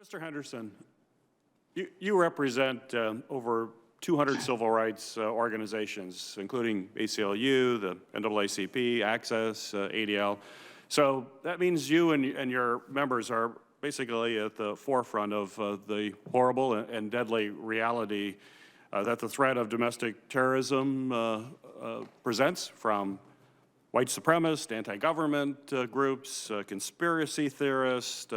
Mr. Henderson, you represent over 200 civil rights organizations, including ACLU, the NAACP, Access, ADL. So that means you and your members are basically at the forefront of the horrible and deadly reality that the threat of domestic terrorism presents from white supremacist, anti-government groups, conspiracy theorists,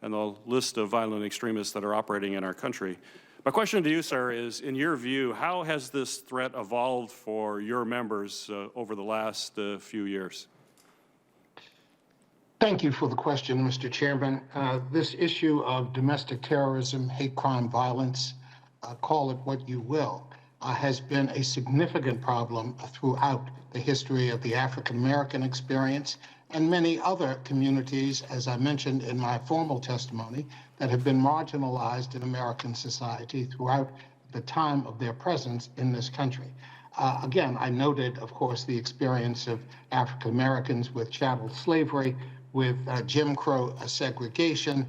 and the list of violent extremists that are operating in our country. My question to you, sir, is, in your view, how has this threat evolved for your members over the last few years? Thank you for the question, Mr. Chairman. This issue of domestic terrorism, hate crime, violence, call it what you will, has been a significant problem throughout the history of the African-American experience and many other communities, as I mentioned in my formal testimony, that have been marginalized in American society throughout the time of their presence in this country. Again, I noted, of course, the experience of African Americans with chattel slavery, with Jim Crow segregation,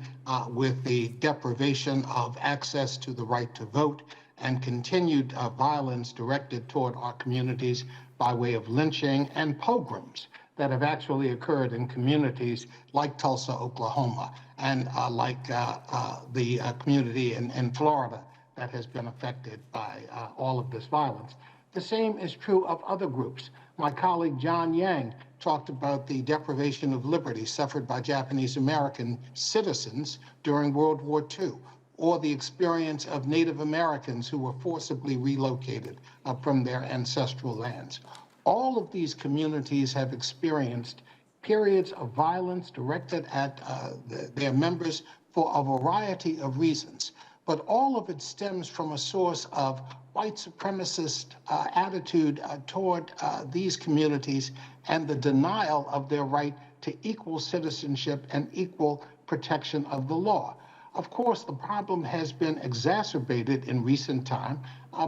with the deprivation of access to the right to vote, and continued violence directed toward our communities by way of lynching and pogroms that have actually occurred in communities like Tulsa, Oklahoma, and like the community in Florida that has been affected by all of this violence. The same is true of other groups. My colleague John Yang talked about the deprivation of liberty suffered by Japanese American citizens during World War II, or the experience of Native Americans who were forcibly relocated from their ancestral lands. All of these communities have experienced periods of violence directed at their members for a variety of reasons, but all of it stems from a source of white supremacist attitude toward these communities and the denial of their right to equal citizenship and equal protection of the law. Of course, the problem has been exacerbated in recent time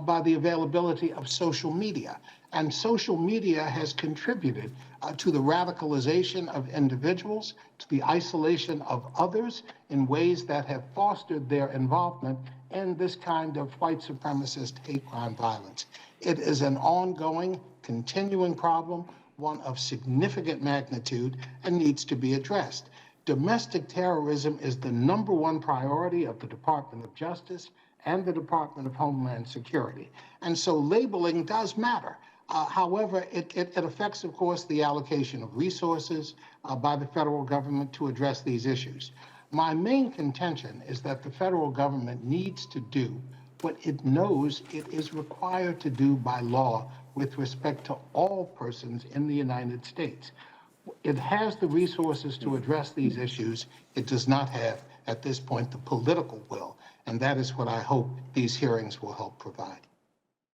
by the availability of social media. And social media has contributed to the radicalization of individuals, to the isolation of others in ways that have fostered their involvement in this kind of white supremacist hate crime violence. It is an ongoing, continuing problem, one of significant magnitude, and needs to be addressed. Domestic terrorism is the #1 priority of the Department of Justice and the Department of Homeland Security. And so labeling does matter. However, it affects, of course, the allocation of resources by the federal government to address these issues. My main contention is that the federal government needs to do what it knows it is required to do by law with respect to all persons in the United States. It has the resources to address these issues. It does not have, at this point, the political will. And that is what I hope these hearings will help provide.